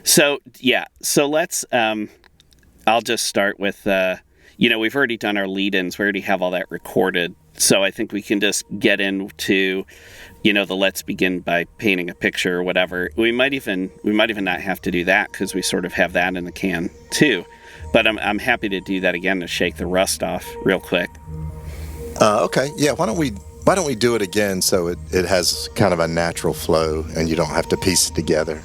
So let's, I'll just start with, we've already done our lead-ins. We already have all that recorded. So I think we can just get into, the let's begin by painting a picture or whatever. We might even not have to do that because we sort of have that in the can too. But I'm happy to do that again to shake the rust off real quick. Okay. Yeah. Why don't we do it again so it has kind of a natural flow and you don't have to piece it together.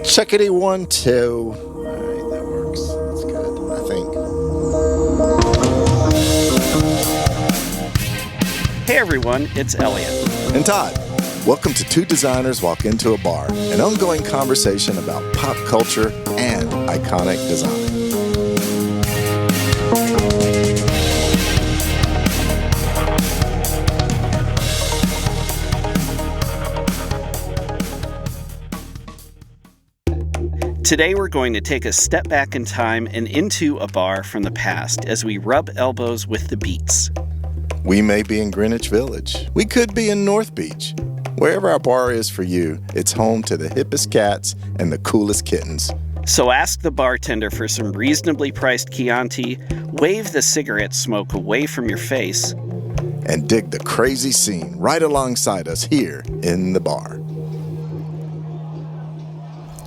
Checkity 1, 2. All right, that works. That's good, I think. Hey everyone, it's Elliot. And Todd. Welcome to Two Designers Walk Into a Bar, an ongoing conversation about pop culture and iconic design. Today we're going to take a step back in time and into a bar from the past as we rub elbows with the beats. We may be in Greenwich Village. We could be in North Beach. Wherever our bar is for you, it's home to the hippest cats and the coolest kittens. So ask the bartender for some reasonably priced Chianti, wave the cigarette smoke away from your face, and dig the crazy scene right alongside us here in the bar.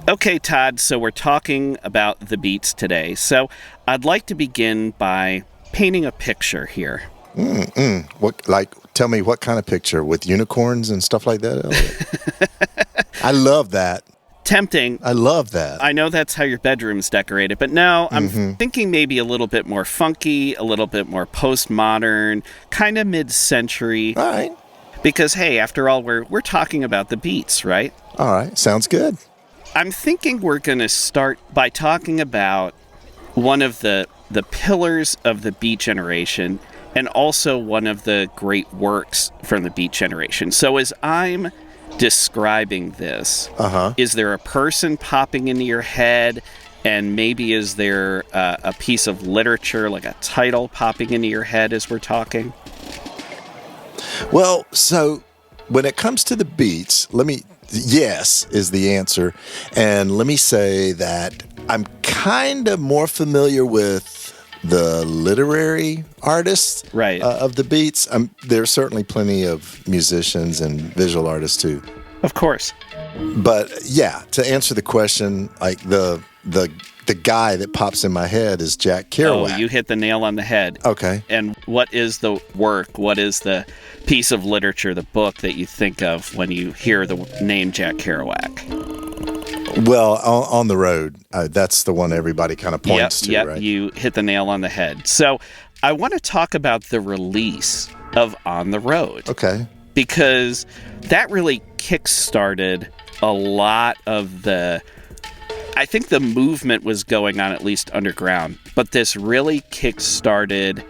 Okay, Todd, so we're talking about the beats today. So I'd like to begin by painting a picture here. Tell me what kind of picture, with unicorns and stuff like that? I love that. Tempting. I love that. I know that's how your bedroom's decorated, but no, I'm thinking maybe a little bit more funky, a little bit more postmodern, kind of mid-century. All right. Because, hey, after all, we're talking about the beats, right? All right. Sounds good. I'm thinking we're going to start by talking about one of the pillars of the Beat generation, and also one of the great works from the Beat generation. So as I'm describing this, is there a person popping into your head? And maybe is there a piece of literature, like a title, popping into your head as we're talking? Well, so when it comes to the Beats, yes is the answer. And let me say that I'm kind of more familiar with the literary artists of the Beats. There's certainly plenty of musicians and visual artists too. Of course. But yeah, to answer the question, like the guy that pops in my head is Jack Kerouac. Oh, you hit the nail on the head. Okay. And what is the work? What is the piece of literature, the book that you think of when you hear the name Jack Kerouac? Well, On the Road, that's the one everybody kind of points to, right? You hit the nail on the head. So I want to talk about the release of On the Road. Okay. Because that really kick-started a lot of I think the movement was going on, at least underground, but this really kick-started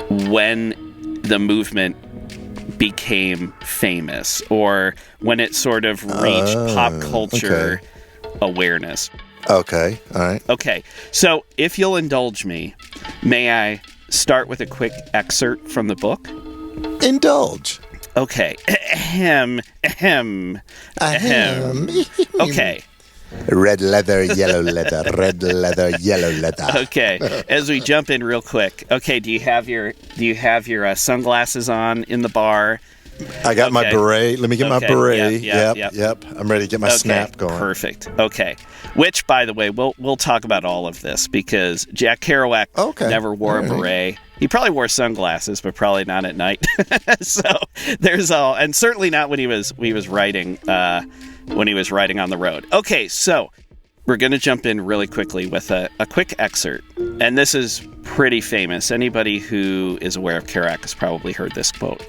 when the movement became famous, or when it sort of reached pop culture awareness. Okay, all right. Okay, so if you'll indulge me, may I start with a quick excerpt from the book? Indulge. Okay. Ahem. Okay. Red leather, yellow leather, red leather, yellow leather. Okay. As we jump in real quick. Okay, do you have your sunglasses on in the bar? I got my beret. Let me get my beret. Yep. I'm ready to get my snap going. Perfect. Okay. Which, by the way, we'll talk about all of this because Jack Kerouac never wore a beret. He probably wore sunglasses, but probably not at night. So there's all, and certainly not when he was writing On the Road. Okay, so we're going to jump in really quickly with a quick excerpt, and this is pretty famous. Anybody who is aware of Kerouac has probably heard this quote.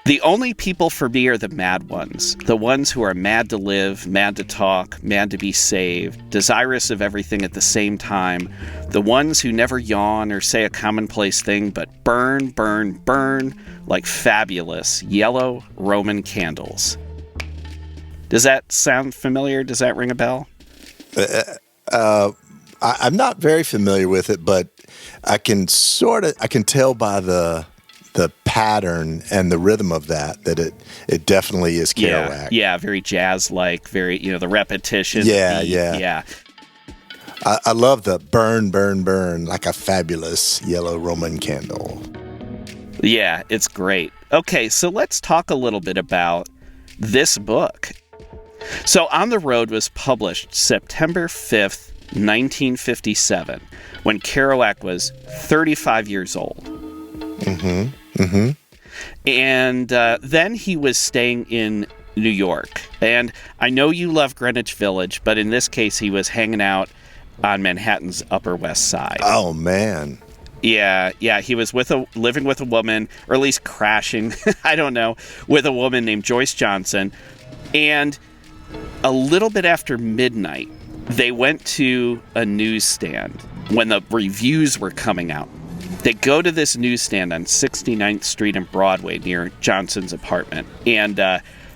The only people for me are the mad ones, the ones who are mad to live, mad to talk, mad to be saved, desirous of everything at the same time, the ones who never yawn or say a commonplace thing, but burn, burn, burn like fabulous yellow Roman candles. Does that sound familiar? Does that ring a bell? I'm not very familiar with it, but I can tell by the the pattern and the rhythm of that it definitely is Kerouac. Yeah, very jazz-like, very, the repetition. Yeah. I love the burn, burn, burn like a fabulous yellow Roman candle. Yeah, it's great. Okay, so let's talk a little bit about this book. So On the Road was published September 5th, 1957, when Kerouac was 35 years old. And then he was staying in New York. And I know you love Greenwich Village, but in this case, he was hanging out on Manhattan's Upper West Side. Oh, man. Yeah, he was living with a woman, or at least crashing, I don't know, with a woman named Joyce Johnson. And a little bit after midnight, they went to a newsstand when the reviews were coming out. They go to this newsstand on 69th Street and Broadway near Johnson's apartment, and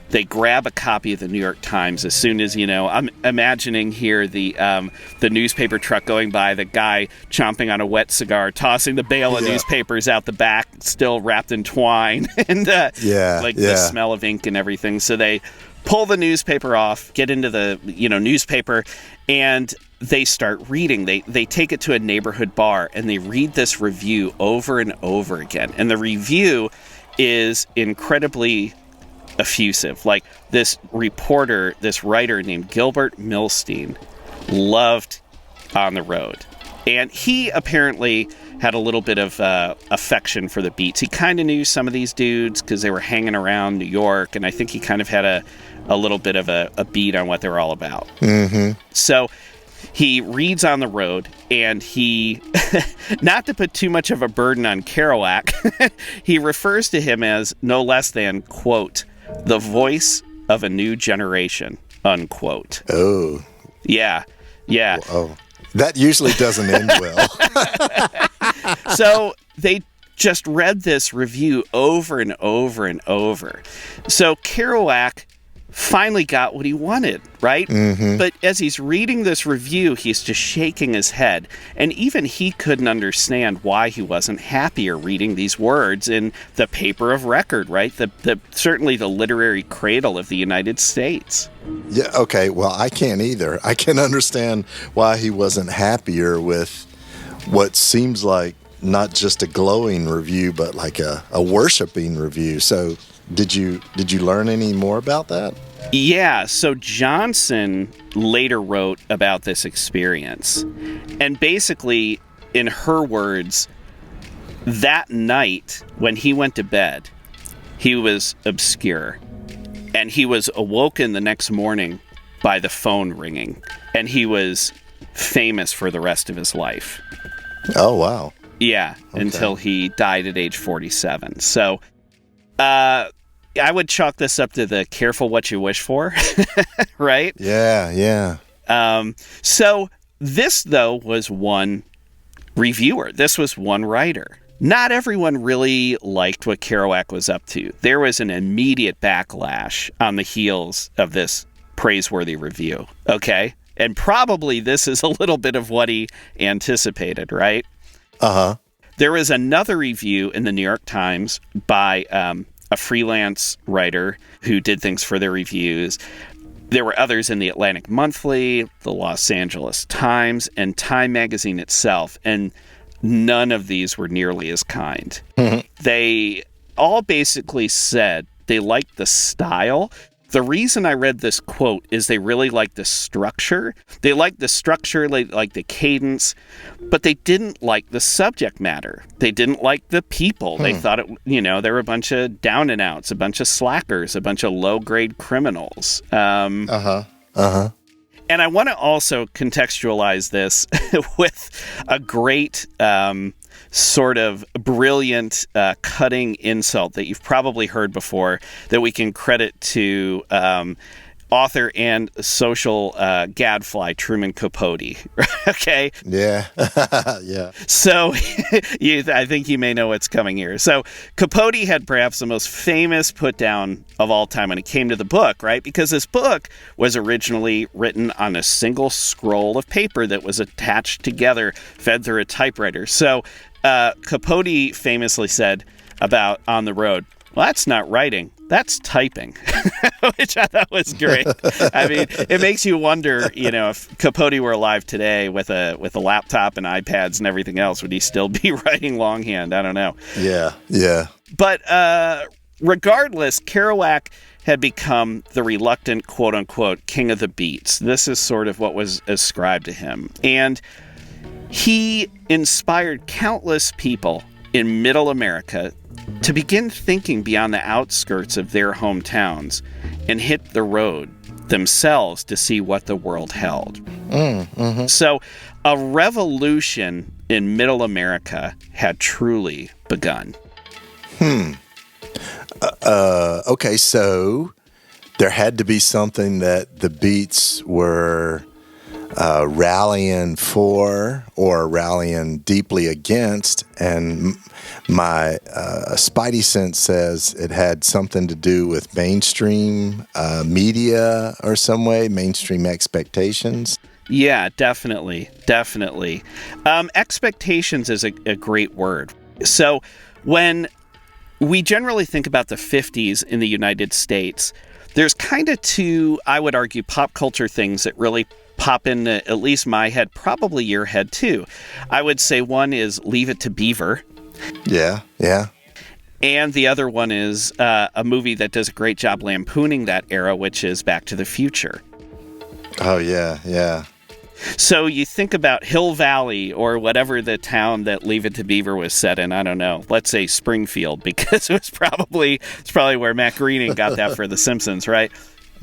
they grab a copy of the New York Times as soon as, I'm imagining here the newspaper truck going by, the guy chomping on a wet cigar, tossing the bale of newspapers out the back, still wrapped in twine, and the smell of ink and everything. So they pull the newspaper off, get into the newspaper, and they start reading. They take it to a neighborhood bar, and they read this review over and over again. And the review is incredibly effusive. Like, this writer named Gilbert Milstein loved On the Road. And he apparently had a little bit of affection for the Beats. He kind of knew some of these dudes because they were hanging around New York, and I think he kind of had a little bit of a beat on what they were all about. So he reads On the Road, and he, not to put too much of a burden on Kerouac, he refers to him as no less than, quote, the voice of a new generation, unquote. Oh. Yeah. Oh. That usually doesn't end well. So they just read this review over and over and over. So Kerouac finally got what he wanted, right? But as he's reading this review, he's just shaking his head. And even he couldn't understand why he wasn't happier reading these words in the paper of record, right? Certainly the literary cradle of the United States. Yeah, okay, well, I can't either. I can understand why he wasn't happier with what seems like not just a glowing review, but like a worshiping review. So did you learn any more about that? Yeah, so Johnson later wrote about this experience. And basically, in her words, that night when he went to bed, he was obscure. And he was awoken the next morning by the phone ringing. And he was famous for the rest of his life. Oh, wow. Yeah, okay. Until he died at age 47. So, I would chalk this up to the careful what you wish for, right? Yeah. So this, though, was one reviewer. This was one writer. Not everyone really liked what Kerouac was up to. There was an immediate backlash on the heels of this praiseworthy review, okay? And probably this is a little bit of what he anticipated, right? Uh-huh. There was another review in the New York Times by a freelance writer who did things for their reviews. There were others in the Atlantic Monthly, the Los Angeles Times, and Time Magazine itself, and none of these were nearly as kind. They all basically said they liked the style. The reason I read this quote is they really liked the structure. They liked the structure, they liked the cadence, but they didn't like the subject matter. They didn't like the people. They thought they were a bunch of down and outs, a bunch of slackers, a bunch of low-grade criminals. And I want to also contextualize this with a great sort of brilliant, cutting insult that you've probably heard before that we can credit to author and social gadfly Truman Capote. Okay? Yeah. Yeah. So I think you may know what's coming here. So Capote had perhaps the most famous put down of all time when it came to the book, right? Because this book was originally written on a single scroll of paper that was attached together, fed through a typewriter. So Capote famously said, about on the road. Well, that's not writing. That's typing, which I thought was great. I mean, it makes you wonder, if Capote were alive today with a laptop and iPads and everything else, would he still be writing longhand? I don't know. Yeah. But regardless, Kerouac had become the reluctant, quote-unquote, king of the beats. This is sort of what was ascribed to him. And he inspired countless people in Middle America to begin thinking beyond the outskirts of their hometowns and hit the road themselves to see what the world held. So a revolution in Middle America had truly begun. Okay, so there had to be something that the Beats were rallying for or rallying deeply against, and my spidey sense says it had something to do with mainstream media or some way, mainstream expectations. Yeah, definitely. Expectations is a great word. So when we generally think about the 50s in the United States, there's kind of two, I would argue, pop culture things that really pop into at least my head, probably your head too. I would say one is Leave It to Beaver. Yeah. And the other one is a movie that does a great job lampooning that era, which is Back to the Future. Oh, yeah. So you think about Hill Valley or whatever the town that Leave It to Beaver was set in. I don't know. Let's say Springfield, because it's probably where Matt Groening got that for The Simpsons, right?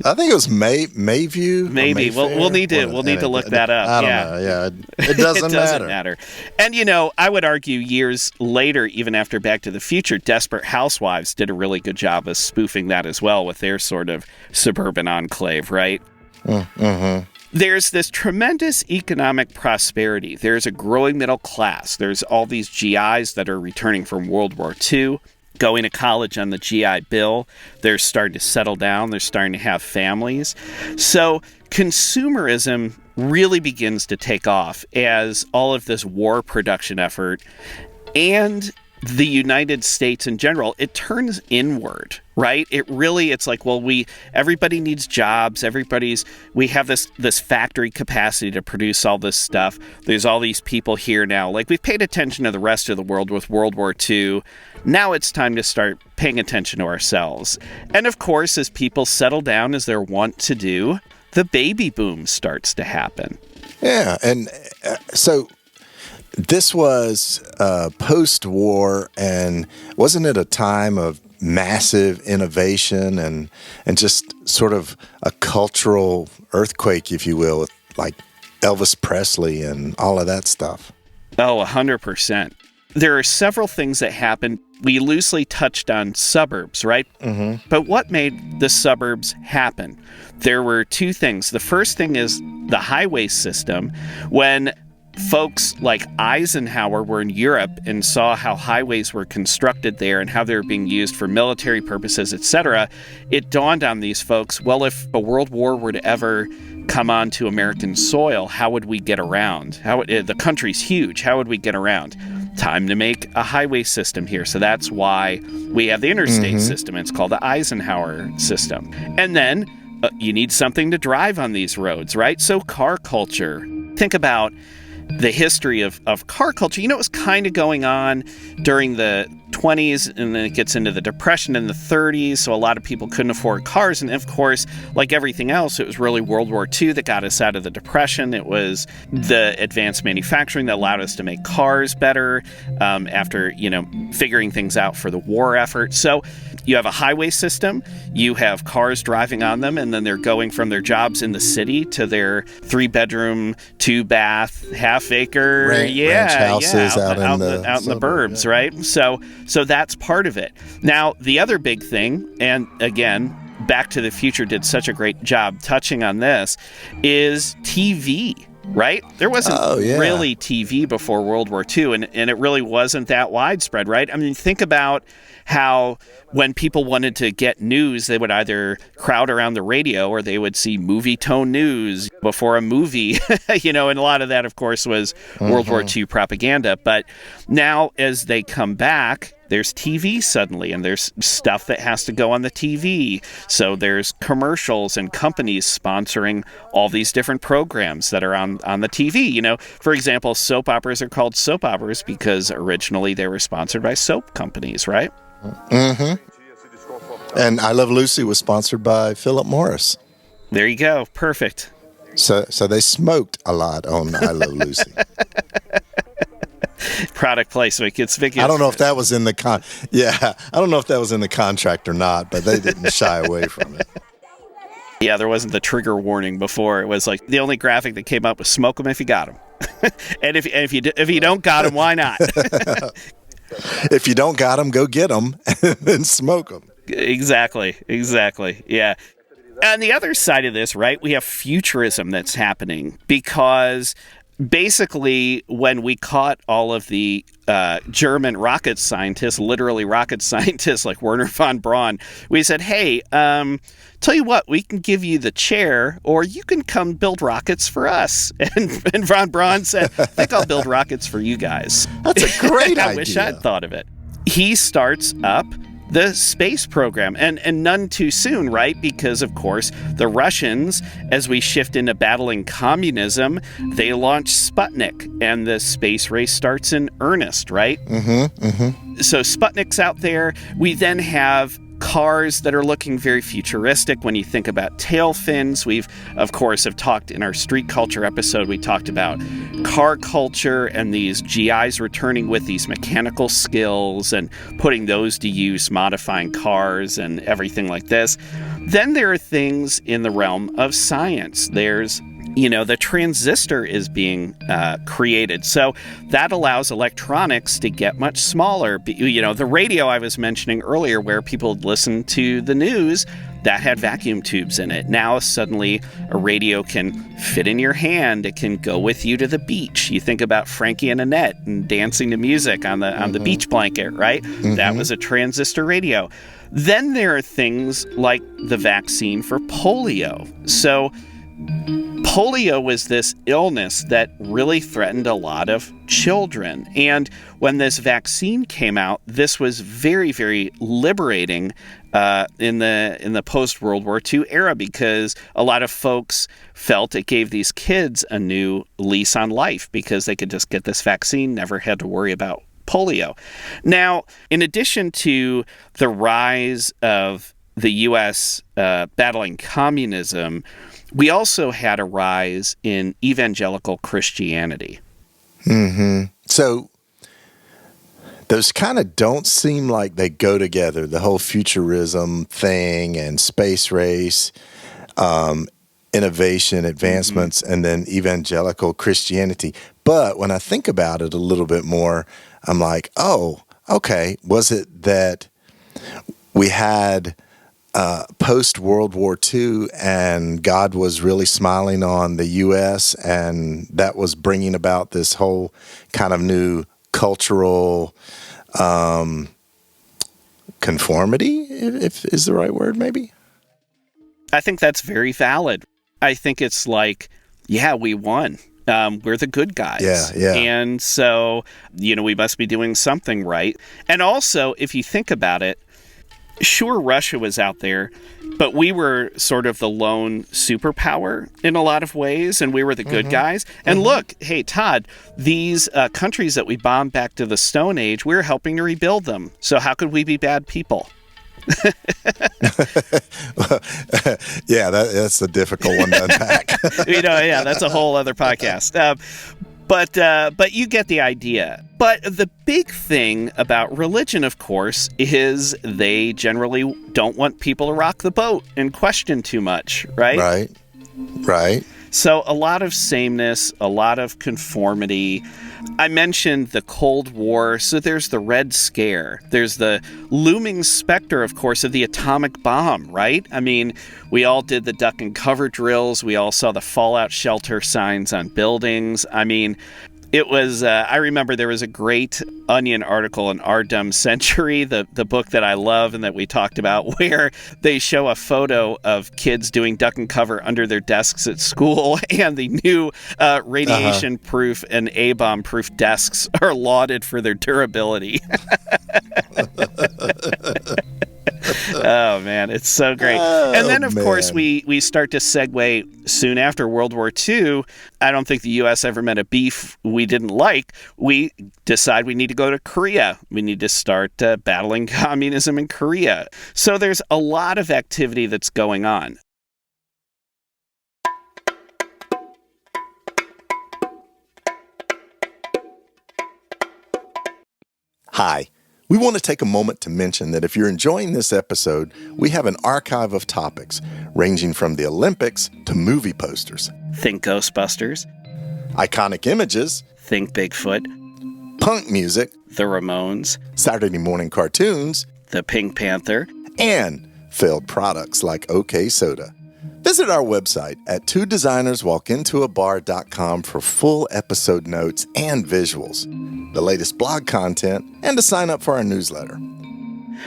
I think it was Mayview. Maybe we'll need to look that up. I don't know. Yeah, it doesn't matter. And I would argue years later, even after Back to the Future, Desperate Housewives did a really good job of spoofing that as well with their sort of suburban enclave, right? Mm-hmm. There's this tremendous economic prosperity. There's a growing middle class. There's all these GIs that are returning from World War II, going to college on the GI Bill. They're starting to settle down. They're starting to have families. So consumerism really begins to take off as all of this war production effort and the United States in general, it turns inward, right? It's like, well, everybody needs jobs. We have this factory capacity to produce all this stuff. There's all these people here now. Like, we've paid attention to the rest of the world with World War II. Now it's time to start paying attention to ourselves. And of course, as people settle down, as they're wont to do, the baby boom starts to happen. Yeah. And so this was post-war, and wasn't it a time of massive innovation and just sort of a cultural earthquake, if you will, with like Elvis Presley and all of that stuff? Oh, 100%. There are several things that happened. We loosely touched on suburbs, right? Mm-hmm. But what made the suburbs happen? There were two things. The first thing is the highway system. When folks like Eisenhower were in Europe and saw how highways were constructed there and how they were being used for military purposes, etc., it dawned on these folks, well, if a world war were to ever come onto American soil, how would we get around? The country's huge. How would we get around? Time to make a highway system here. So that's why we have the interstate system. It's called the Eisenhower system. And then you need something to drive on these roads, right? So car culture. Think about the history of car culture. It was kind of going on during the 20s, and then it gets into the Depression in the 30s, so a lot of people couldn't afford cars. And of course, like everything else, it was really World War II that got us out of the Depression. It was the advanced manufacturing that allowed us to make cars better after, figuring things out for the war effort. So you have a highway system, you have cars driving on them, and then they're going from their jobs in the city to their 3-bedroom, 2-bath, half-acre ranch houses out in the burbs, right? So that's part of it. Now, the other big thing, and again, Back to the Future did such a great job touching on this, is TV. Right? There wasn't really TV before World War II, and it really wasn't that widespread, right? I mean, think about how when people wanted to get news, they would either crowd around the radio or they would see movie tone news before a movie, and a lot of that, of course, was World War II propaganda. But now, as they come back, there's TV suddenly, and there's stuff that has to go on the TV. So there's commercials and companies sponsoring all these different programs that are on the TV. You know, for example, soap operas are called soap operas because originally they were sponsored by soap companies, right? Mm-hmm. And I Love Lucy was sponsored by Philip Morris. There you go. Perfect. So they smoked a lot on I Love Lucy. Product placement conspicuous. I don't know if that was in the I don't know if that was in the contract or not, but they didn't shy away from it. Yeah, there wasn't the trigger warning before. It was like the only graphic that came up was "smoke them if you got them," and if you don't got them, why not? If you don't got them, go get them and then smoke them. Exactly. Yeah. On the other side of this, right, we have futurism that's happening because basically when we caught all of the German rocket scientists, literally rocket scientists like Werner von Braun, we said, hey, tell you what, we can give you the chair or you can come build rockets for us. And von Braun said, I think I'll build rockets for you guys. That's a great idea. I wish I'd thought of it. He starts up the space program, and none too soon, right? Because, of course, the Russians, as we shift into battling communism, they launch Sputnik, and the space race starts in earnest, right? Mm-hmm, mm-hmm. So Sputnik's out there. We then have cars that are looking very futuristic when you think about tail fins. We've, of course, have talked in our street culture episode, we talked about car culture and these GIs returning with these mechanical skills and putting those to use, modifying cars and everything like this. Then there are things in the realm of science. There's the transistor is being created. So that allows electronics to get much smaller. The radio I was mentioning earlier where people listen to the news, that had vacuum tubes in it. Now suddenly a radio can fit in your hand. It can go with you to the beach. You think about Frankie and Annette and dancing to music on the beach blanket, right? Mm-hmm. That was a transistor radio. Then there are things like the vaccine for polio. So polio was this illness that really threatened a lot of children. And when this vaccine came out, this was very, very liberating in the post-World War II era because a lot of folks felt it gave these kids a new lease on life because they could just get this vaccine, never had to worry about polio. Now, in addition to the rise of the U.S. Battling communism, we also had a rise in evangelical Christianity. Mm-hmm. So those kind of don't seem like they go together, the whole futurism thing and space race, innovation, advancements, and then evangelical Christianity. But when I think about it a little bit more, I'm like, oh, okay, was it that we had post-World War II and God was really smiling on the U.S. and that was bringing about this whole kind of new cultural conformity, if is the right word, maybe? I think that's very valid. I think it's like, yeah, we won. We're the good guys. Yeah. And so, we must be doing something right. And also, if you think about it, sure, Russia was out there, but we were sort of the lone superpower in a lot of ways, and we were the good guys. And look, hey, Todd, these countries that we bombed back to the Stone Age, we're helping to rebuild them. So how could we be bad people? Yeah, that's a difficult one to unpack. That's a whole other podcast. But you get the idea. But the big thing about religion, of course, is they generally don't want people to rock the boat and question too much, right? Right. So a lot of sameness, a lot of conformity. I mentioned the Cold War, so there's the Red Scare. There's the looming specter, of course, of the atomic bomb, right? I mean, we all did the duck and cover drills. We all saw the fallout shelter signs on buildings. I mean, it was, I remember there was a great Onion article in Our Dumb Century, the book that I love and that we talked about, where they show a photo of kids doing duck and cover under their desks at school, and the new radiation-proof and A-bomb-proof desks are lauded for their durability. Oh, man, it's so great. And then, of course, we start to segue soon after World War II. I don't think the U.S. ever met a beef we didn't like. We decide we need to go to Korea. We need to start battling communism in Korea. So there's a lot of activity that's going on. Hi. We want to take a moment to mention that if you're enjoying this episode, we have an archive of topics ranging from the Olympics to movie posters. Think Ghostbusters. Iconic images. Think Bigfoot. Punk music. The Ramones. Saturday morning cartoons. The Pink Panther. And failed products like OK Soda. Visit our website at twodesignerswalkintoabar.com for full episode notes and visuals, the latest blog content, and to sign up for our newsletter.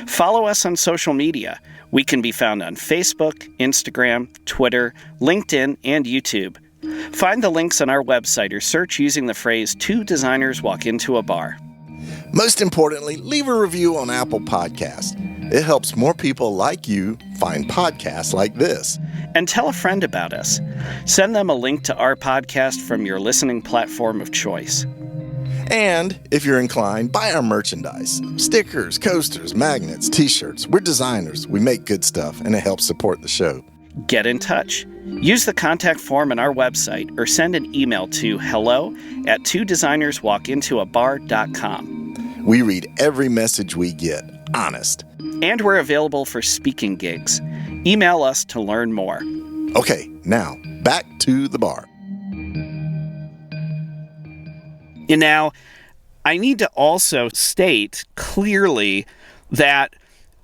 Follow us on social media. We can be found on Facebook, Instagram, Twitter, LinkedIn, and YouTube. Find the links on our website or search using the phrase Two Designers Walk Into a Bar. Most importantly, leave a review on Apple Podcasts. It helps more people like you find podcasts like this. And tell a friend about us. Send them a link to our podcast from your listening platform of choice. And if you're inclined, buy our merchandise. Stickers, coasters, magnets, t-shirts. We're designers. We make good stuff, and it helps support the show. Get in touch. Use the contact form on our website or send an email to hello@twodesignerswalkintoabar.com. We read every message we get. Honest. And we're available for speaking gigs. Email us to learn more. Okay, now, back to the bar. And now, I need to also state clearly that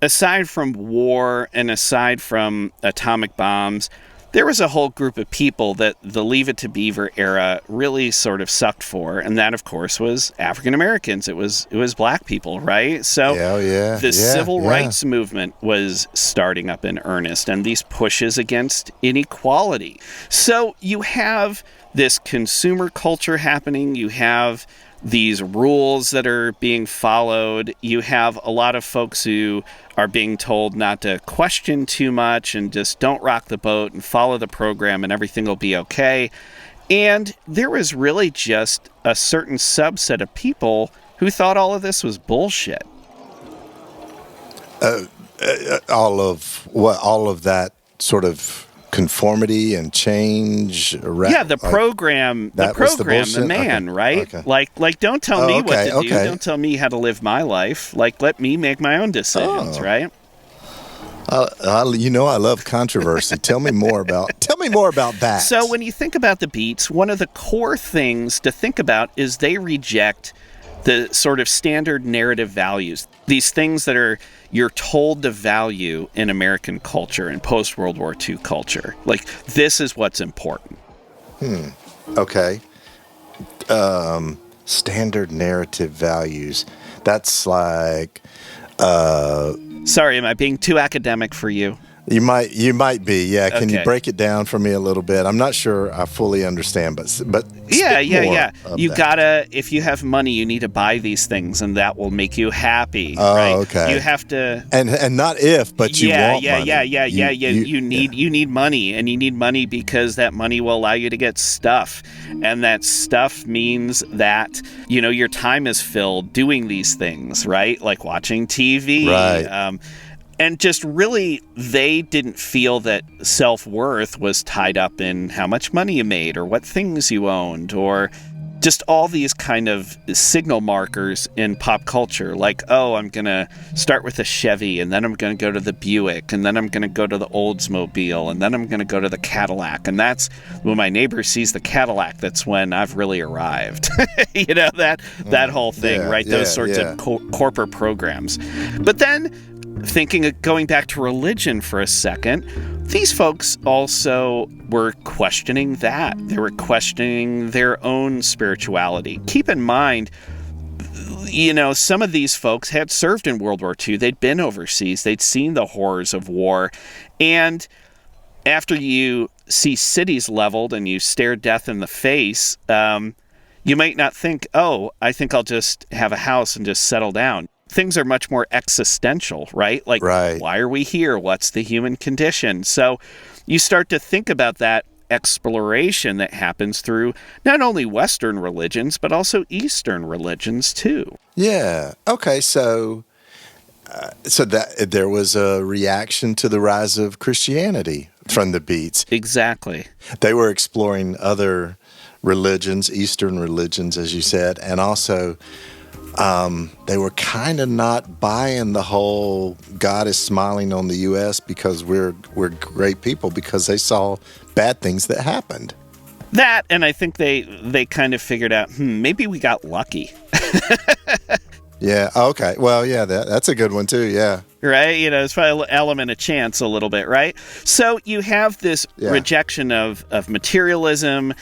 aside from war and aside from atomic bombs, there was a whole group of people that the Leave It to Beaver era really sort of sucked for, and that, of course, was African Americans. It was black people, right? So the civil rights movement was starting up in earnest, and these pushes against inequality. So you have this consumer culture happening. You have these rules that are being followed. You have a lot of folks who are being told not to question too much and just don't rock the boat and follow the program and everything will be okay. And there was really just a certain subset of people who thought all of this was bullshit. All of that sort of conformity and change. The program, the man, okay. Right? Okay. Like, don't tell me what to do. Don't tell me how to live my life. Like, let me make my own decisions, right? I love controversy. Tell me more about that. So when you think about the Beats, one of the core things to think about is they reject the sort of standard narrative values, these things that you're told to value in American culture and post-World War II culture. Like, this is what's important. Okay. Standard narrative values. That's like... Sorry, am I being too academic for you? You might be, yeah. Can you break it down for me a little bit? I'm not sure I fully understand, but yeah. You gotta, if you have money, you need to buy these things, and that will make you happy. Oh, right? okay. You have to, and not if, but you want money. You need money, and you need money because that money will allow you to get stuff, and that stuff means that your time is filled doing these things, right? Like watching TV, right? And just really, they didn't feel that self-worth was tied up in how much money you made or what things you owned or just all these kind of signal markers in pop culture. Like, oh, I'm going to start with a Chevy, and then I'm going to go to the Buick, and then I'm going to go to the Oldsmobile, and then I'm going to go to the Cadillac. And that's when my neighbor sees the Cadillac, that's when I've really arrived. That whole thing, right? Those sorts of corporate programs. But then... going back to religion for a second, these folks also were questioning that. They were questioning their own spirituality. Keep in mind, some of these folks had served in World War II. They'd been overseas. They'd seen the horrors of war. And after you see cities leveled and you stare death in the face, you might not think, oh, I think I'll just have a house and just settle down. things are much more existential, right? Like, why are we here? What's the human condition? So you start to think about that exploration that happens through not only Western religions, but also Eastern religions too. Yeah. Okay. So that there was a reaction to the rise of Christianity from the Beats. Exactly. They were exploring other religions, Eastern religions, as you said, and also they were kind of not buying the whole God is smiling on the U.S. because we're great people, because they saw bad things that happened. That, and I think they kind of figured out, maybe we got lucky. Yeah. Okay. Well, yeah, that's a good one too. Yeah. Right. It's probably an element of chance a little bit, right? So you have this rejection of materialism.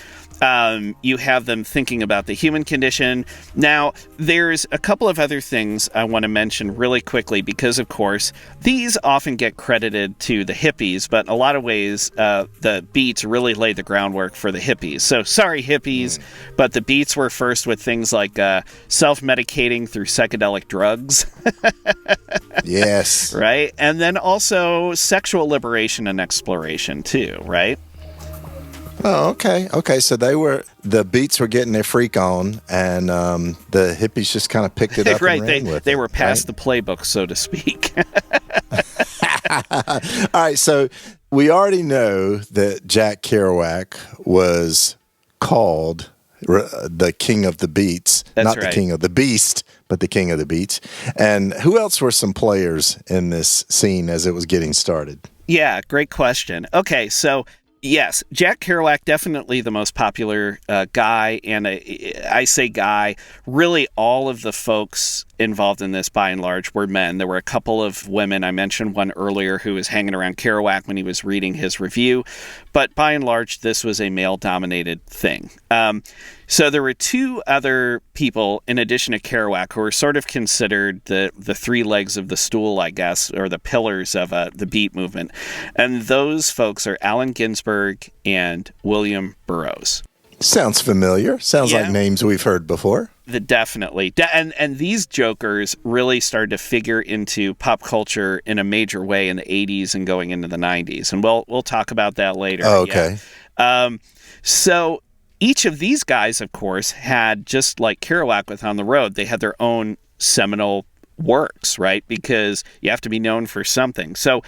You have them thinking about the human condition. Now, there's a couple of other things I want to mention really quickly because, of course, these often get credited to the hippies, but in a lot of ways, the Beats really laid the groundwork for the hippies. So, sorry, hippies, but the Beats were first with things like self-medicating through psychedelic drugs. Yes. Right? And then also sexual liberation and exploration, too, right? Oh, okay. Okay, so the Beats were getting their freak on, and the hippies just kind of picked it up right. and ran with it. They were past the playbook, so to speak. All right, so we already know that Jack Kerouac was called the king of the Beats. That's not right. The king of the beast, but the king of the Beats. And who else were some players in this scene as it was getting started? Yeah, great question. Okay, so yes, Jack Kerouac, definitely the most popular guy, and I say guy, really all of the folks involved in this, by and large, were men. There were a couple of women. I mentioned one earlier who was hanging around Kerouac when he was reading his review, but by and large, this was a male-dominated thing. So there were two other people, in addition to Kerouac, who were sort of considered the three legs of the stool, I guess, or the pillars of the Beat movement. And those folks are Allen Ginsberg and William Burroughs. Sounds familiar. Sounds like names we've heard before. Definitely. And these jokers really started to figure into pop culture in a major way in the 80s and going into the 90s. And we'll talk about that later. Oh, okay. Yeah. So each of these guys, of course, had, just like Kerouac with On the Road, they had their own seminal works, right? Because you have to be known for something. So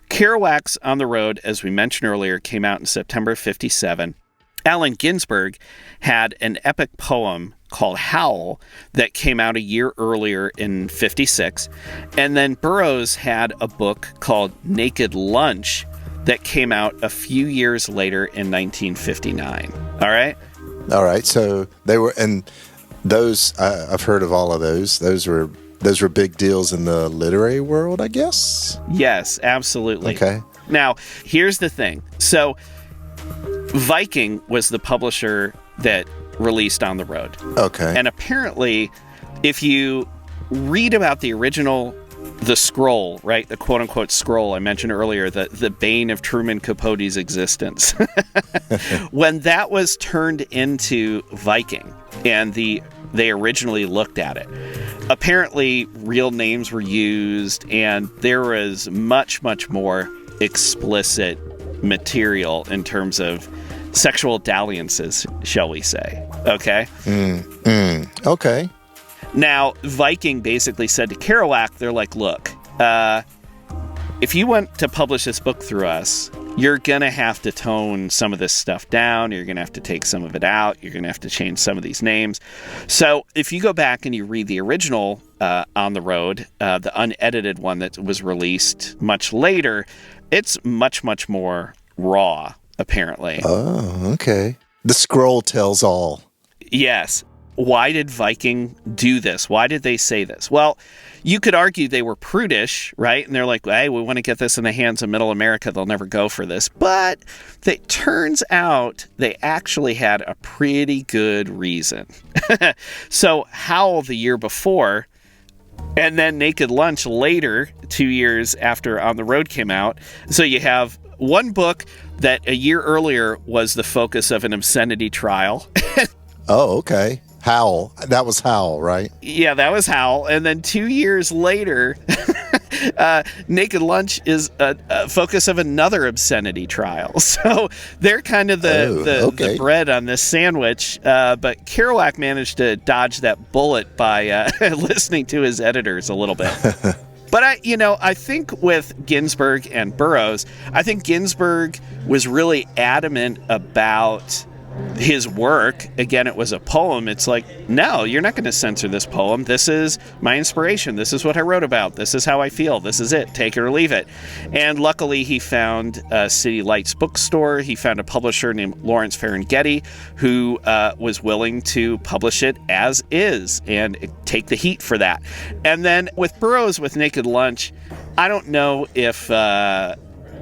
Kerouac's On the Road, as we mentioned earlier, came out in September of 1957. Allen Ginsberg had an epic poem called Howl that came out a year earlier in 1956. And then Burroughs had a book called Naked Lunch that came out a few years later in 1959. All right. So they were, and those, I've heard of all of those. Those were big deals in the literary world, I guess? Yes, absolutely. Okay. Now, here's the thing. So Viking was the publisher that released On the Road. Okay. And apparently, if you read about the original, the scroll, right, the quote-unquote scroll I mentioned earlier, the bane of Truman Capote's existence, when that was turned into Viking and they originally looked at it, apparently real names were used and there was much, much more explicit material in terms of sexual dalliances, shall we say. Okay? Okay. Now, Viking basically said to Kerouac, they're like, look, if you want to publish this book through us, you're going to have to tone some of this stuff down. You're going to have to take some of it out. You're going to have to change some of these names. So if you go back and you read the original On the Road, the unedited one that was released much later, it's much, much more raw, apparently. Oh, okay. The scroll tells all. Yes. Why did Viking do this? Why did they say this? Well, you could argue they were prudish, right? And they're like, hey, we want to get this in the hands of middle America. They'll never go for this. But it turns out they actually had a pretty good reason. So Howl the year before, and then Naked Lunch later, 2 years after On the Road came out. So you have one book that a year earlier was the focus of an obscenity trial. Oh, okay. Howl. That was Howl, right? Yeah, that was Howl. And then 2 years later, Naked Lunch is a focus of another obscenity trial. So they're kind of the bread on this sandwich. But Kerouac managed to dodge that bullet by listening to his editors a little bit. But I think with Ginsberg and Burroughs, I think Ginsberg was really adamant about his work. Again, it was a poem. It's like, no, you're not going to censor this poem. This is my inspiration. This is what I wrote about. This is how I feel. This is it. Take it or leave it. And luckily, he found City Lights bookstore. He found a publisher named Lawrence Ferlinghetti who was willing to publish it as is and take the heat for that. And then with Burroughs, with Naked Lunch, I don't know if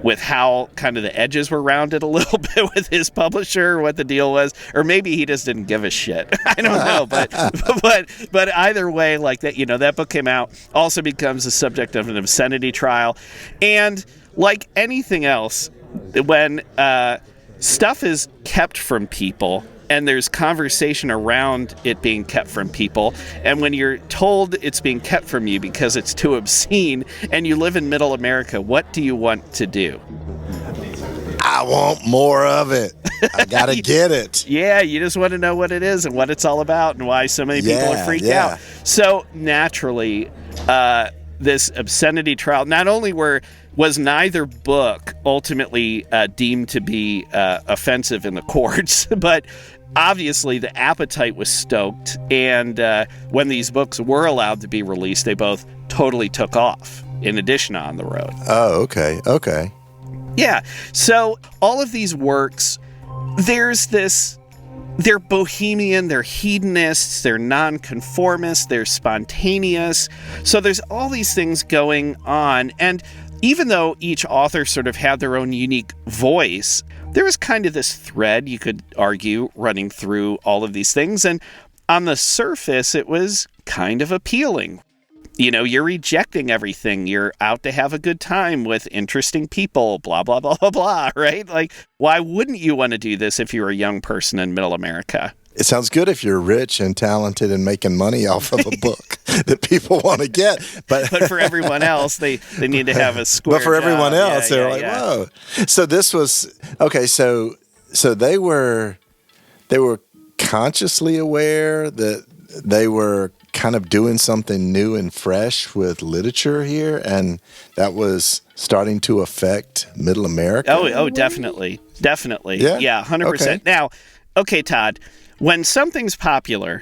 with how kind of the edges were rounded a little bit with his publisher, what the deal was, or maybe he just didn't give a shit. I don't know, but either way, like that, that book came out, also becomes the subject of an obscenity trial, and like anything else, when stuff is kept from people and there's conversation around it being kept from people, and when you're told it's being kept from you because it's too obscene and you live in middle America, what do you want to do? I want more of it. I gotta get it. Yeah, you just want to know what it is and what it's all about and why so many people are freaked out. So naturally, this obscenity trial, not only was neither book ultimately deemed to be offensive in the courts, but obviously the appetite was stoked, and when these books were allowed to be released, they both totally took off, in addition on the road. Oh, okay. Yeah, so all of these works, there's this, they're bohemian, they're hedonists, they're nonconformists, they're spontaneous, so there's all these things going on, and even though each author sort of had their own unique voice, there was kind of this thread, you could argue, running through all of these things. And on the surface, it was kind of appealing. You're rejecting everything. You're out to have a good time with interesting people, blah, blah, blah, blah, blah, right? Like, why wouldn't you want to do this if you're a young person in middle America? It sounds good if you're rich and talented and making money off of a book that people want to get. But for everyone else, they need to have a square. But for everyone else, they're like, yeah. whoa. So this was, okay, so they were consciously aware that they were kind of doing something new and fresh with literature here, and that was starting to affect middle America. Oh, definitely. Yeah, 100%. Okay. Now, okay, Todd, when something's popular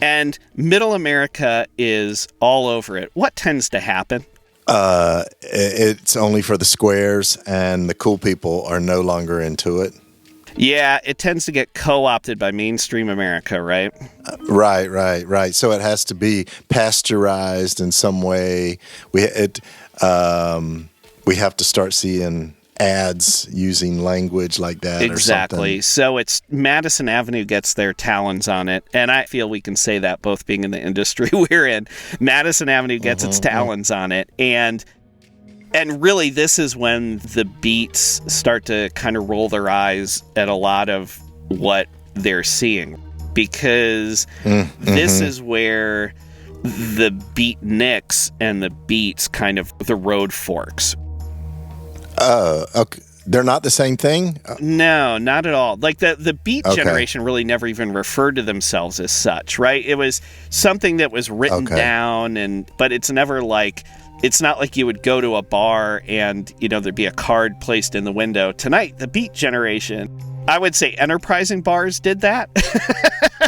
and middle America is all over it, what tends to happen? It's only for the squares, and the cool people are no longer into it. Yeah, it tends to get co-opted by mainstream America, right? Right. So it has to be pasteurized in some way. We have to start seeing ads using language like that. Exactly. Or something. So it's Madison Avenue gets their talons on it, and I feel we can say that both being in the industry we're in. Madison Avenue gets its talons on it, and really this is when the beats start to kind of roll their eyes at a lot of what they're seeing, because this is where the beatniks and the beats kind of the road forks. Okay. They're not the same thing? No, not at all. Like the beat generation really never even referred to themselves as such, right? It was something that was written down, but it's never like, it's not like you would go to a bar and, there'd be a card placed in the window. Tonight, the beat generation, I would say enterprising bars did that,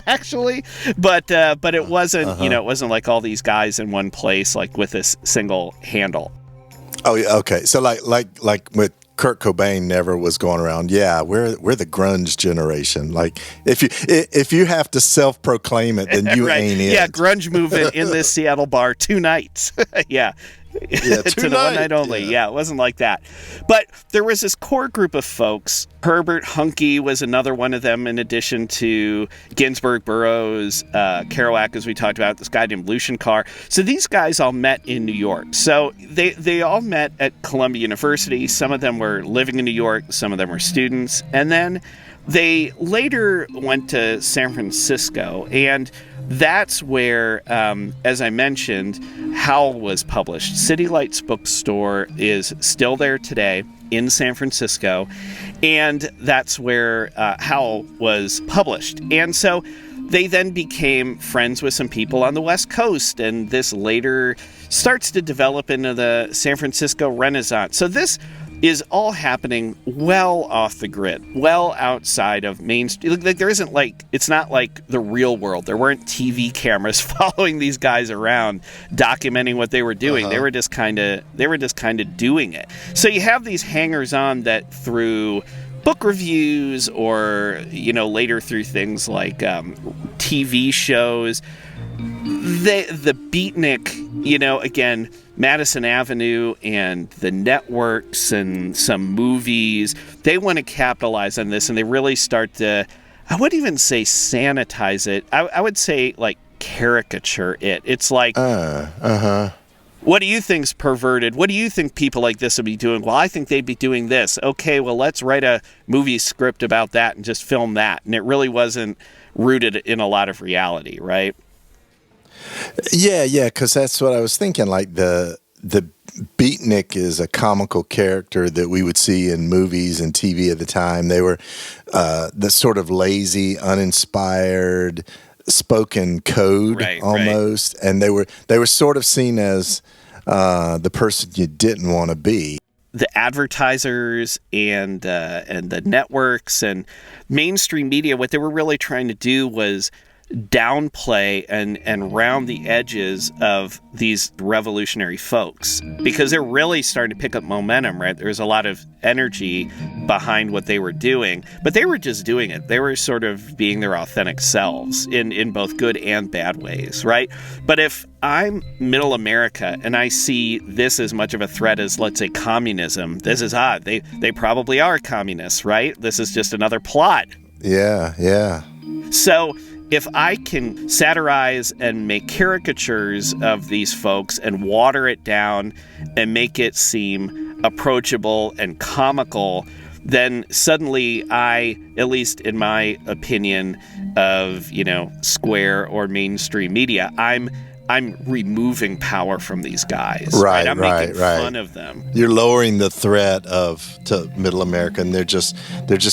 actually, but it wasn't, it wasn't like all these guys in one place, like with this single handle. Oh, yeah, okay. So like with Kurt Cobain never was going around. Yeah, we're the grunge generation. Like if you have to self-proclaim it, then you ain't it. Yeah, grunge movement in this Seattle bar 2 nights. Yeah. Yeah, to the one night only. Yeah, it wasn't like that. But there was this core group of folks. Herbert Huncke was another one of them, in addition to Ginsberg, Burroughs, Kerouac, as we talked about, this guy named Lucian Carr. So these guys all met in New York. So they all met at Columbia University. Some of them were living in New York. Some of them were students. And then they later went to San Francisco, and that's where, as I mentioned, Howl was published. City Lights Bookstore is still there today in San Francisco, and that's where Howl was published. And so they then became friends with some people on the West Coast, and this later starts to develop into the San Francisco Renaissance. So this is all happening well off the grid, well outside of Main Street. Like, there isn't, like, it's not like the real world. There weren't TV cameras following these guys around, documenting what they were doing. They were just kind of doing it. So you have these hangers-on that through book reviews or, later through things like TV shows, the beatnik, again, Madison Avenue and the networks and some movies, they want to capitalize on this, and they really start to, I wouldn't even say sanitize it. I would say, like, caricature it. It's like, what do you think's perverted? What do you think people like this would be doing? Well, I think they'd be doing this. Okay, well, let's write a movie script about that and just film that. And it really wasn't rooted in a lot of reality, right? Yeah, because that's what I was thinking. Like the beatnik is a comical character that we would see in movies and TV at the time. They were the sort of lazy, uninspired, spoken code almost, and they were sort of seen as the person you didn't want to be. The advertisers and the networks and mainstream media, what they were really trying to do was downplay and round the edges of these revolutionary folks, because they're really starting to pick up momentum, right? There's a lot of energy behind what they were doing, but they were just doing it. They were sort of being their authentic selves in both good and bad ways, right? But if I'm middle America and I see this as much of a threat as, let's say, communism, this is odd. They probably are communists, right? This is just another plot. Yeah. So if I can satirize and make caricatures of these folks and water it down and make it seem approachable and comical, then suddenly I, at least in my opinion of, square or mainstream media, I'm removing power from these guys. Right. I'm making fun of them. You're lowering the threat to middle America, and they're just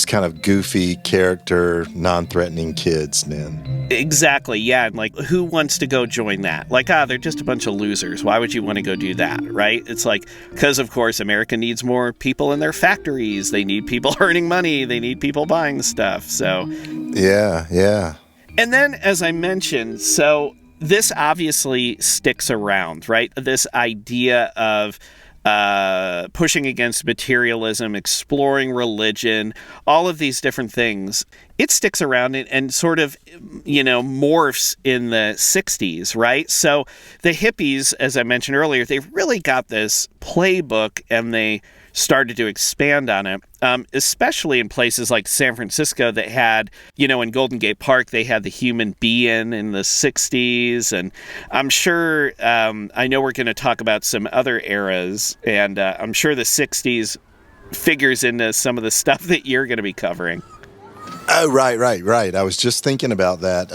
kind of goofy character, non-threatening kids, man. Exactly, yeah. And like, who wants to go join that? Like, they're just a bunch of losers. Why would you want to go do that, right? It's like, because of course America needs more people in their factories. They need people earning money. They need people buying stuff. So yeah. And then, as I mentioned, so this obviously sticks around, right? This idea of pushing against materialism, exploring religion, all of these different things, it sticks around and sort of, morphs in the 60s, right? So the hippies, as I mentioned earlier, they really got this playbook and they started to expand on it, especially in places like San Francisco that had, in Golden Gate Park, they had the Human Be-In in the 60s. And I'm sure, I know we're going to talk about some other eras, and I'm sure the 60s figures into some of the stuff that you're going to be covering. Oh, right. I was just thinking about that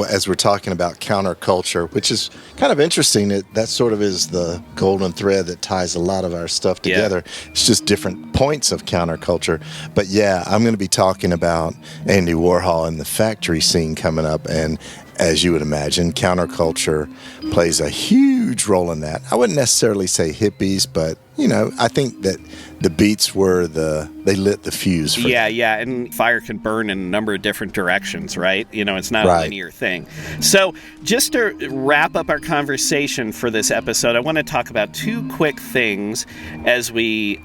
as we're talking about counterculture, which is kind of interesting. That sort of is the golden thread that ties a lot of our stuff together. Yeah. It's just different points of counterculture. But yeah, I'm going to be talking about Andy Warhol and the factory scene coming up. And as you would imagine, counterculture plays a huge role in that. I wouldn't necessarily say hippies, but, I think that the Beats they lit the fuse. Yeah, and fire can burn in a number of different directions, right? It's not a linear thing. So just to wrap up our conversation for this episode, I want to talk about two quick things as we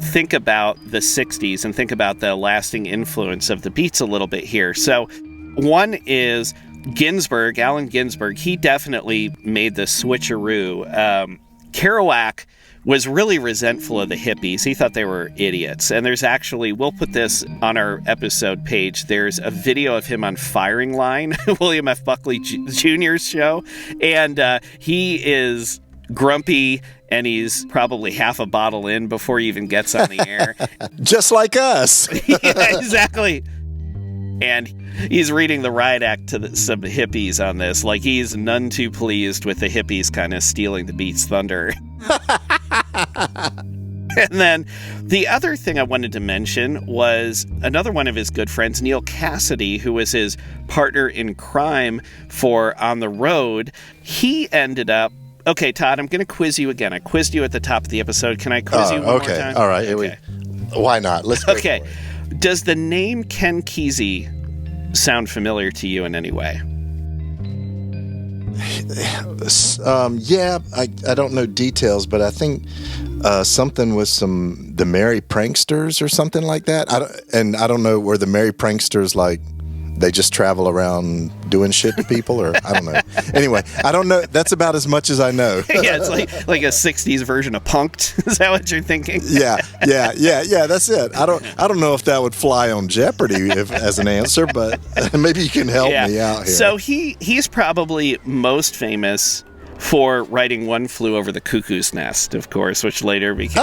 think about the 60s and think about the lasting influence of the Beats a little bit here. So one is Ginsberg, Allen Ginsberg. He definitely made the switcheroo. Kerouac was really resentful of the hippies. He thought they were idiots. And there's actually, we'll put this on our episode page, there's a video of him on Firing Line, William F. Buckley Jr.'s show. And he is grumpy, and he's probably half a bottle in before he even gets on the air. Just like us. Yeah, exactly. And he's reading the riot act to some hippies on this. Like, he's none too pleased with the hippies kind of stealing the beat's thunder. And then the other thing I wanted to mention was another one of his good friends, Neil Cassidy, who was his partner in crime for On the Road. He ended up... Okay, Todd, I'm going to quiz you again. I quizzed you at the top of the episode. Can I quiz you one more time? All right. Okay. Why not? Let's go. Okay. Does the name Ken Kesey sound familiar to you in any way? Yeah, I don't know details, but I think something with the Merry Pranksters or something like that. I don't know, were the Merry Pranksters like they just travel around doing shit to people, or I don't know. Anyway, I don't know. That's about as much as I know. Yeah, it's like a '60s version of Punk'd. Is that what you're thinking? Yeah. That's it. I don't know if that would fly on Jeopardy as an answer, but maybe you can help me out here. So he's probably most famous for writing One Flew Over the Cuckoo's Nest, of course, which later became...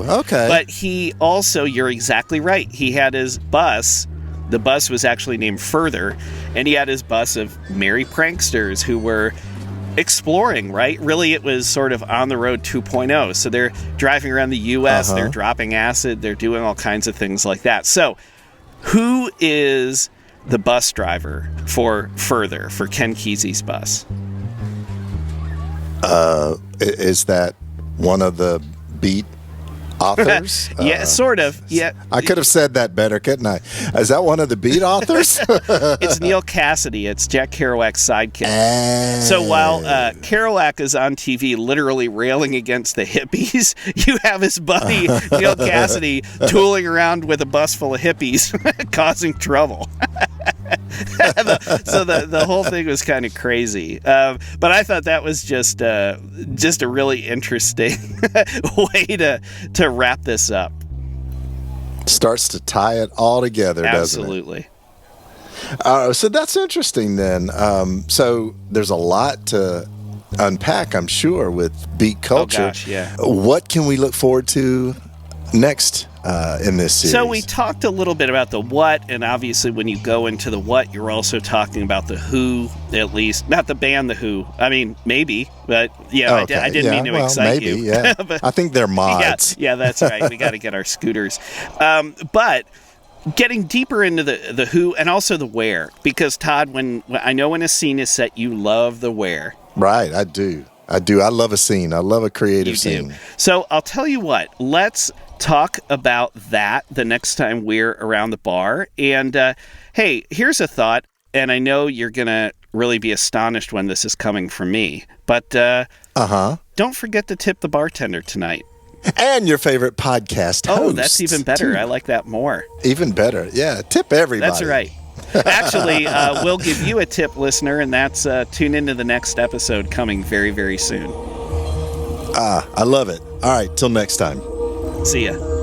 okay. But he also, you're exactly right, he had his bus. The bus was actually named Further, and he had his bus of merry pranksters who were exploring, right? Really, it was sort of On the Road 2.0. So they're driving around the U.S., they're dropping acid, they're doing all kinds of things like that. So who is the bus driver for Further, for Ken Kesey's bus? Is that one of the beat authors? Yeah, sort of. Yeah, I could have said that better, couldn't I? Is that one of the beat authors? It's Neil Cassidy. It's Jack Kerouac's sidekick. So while Kerouac is on TV literally railing against the hippies, you have his buddy Neil Cassidy tooling around with a bus full of hippies causing trouble. So the whole thing was kind of crazy, but I thought that was just a really interesting way to wrap this up. Starts to tie it all together, Absolutely. Doesn't it? So that's interesting then. So there's a lot to unpack, I'm sure, with beat culture. Oh gosh, yeah. What can we look forward to next in this series? So we talked a little bit about the what, and obviously when you go into the what, you're also talking about the who, at least. Not the band The Who. I mean, maybe, but yeah, okay. I didn't mean to excite maybe, you. Yeah. But, I think they're mods. Yeah, that's right. We got to get our scooters. But getting deeper into the who and also the where, because Todd, when I know when a scene is set, you love the where. Right, I do. I love a scene. I love a creative scene. So I'll tell you what, let's talk about that the next time we're around the bar. And hey, here's a thought, and I know you're going to really be astonished when this is coming from me, but don't forget to tip the bartender tonight. And your favorite podcast host. Oh, that's even better. Too. I like that more. Even better. Yeah, tip everybody. That's right. Actually, we'll give you a tip, listener, and that's tune into the next episode coming very, very soon. I love it. All right, till next time. See ya.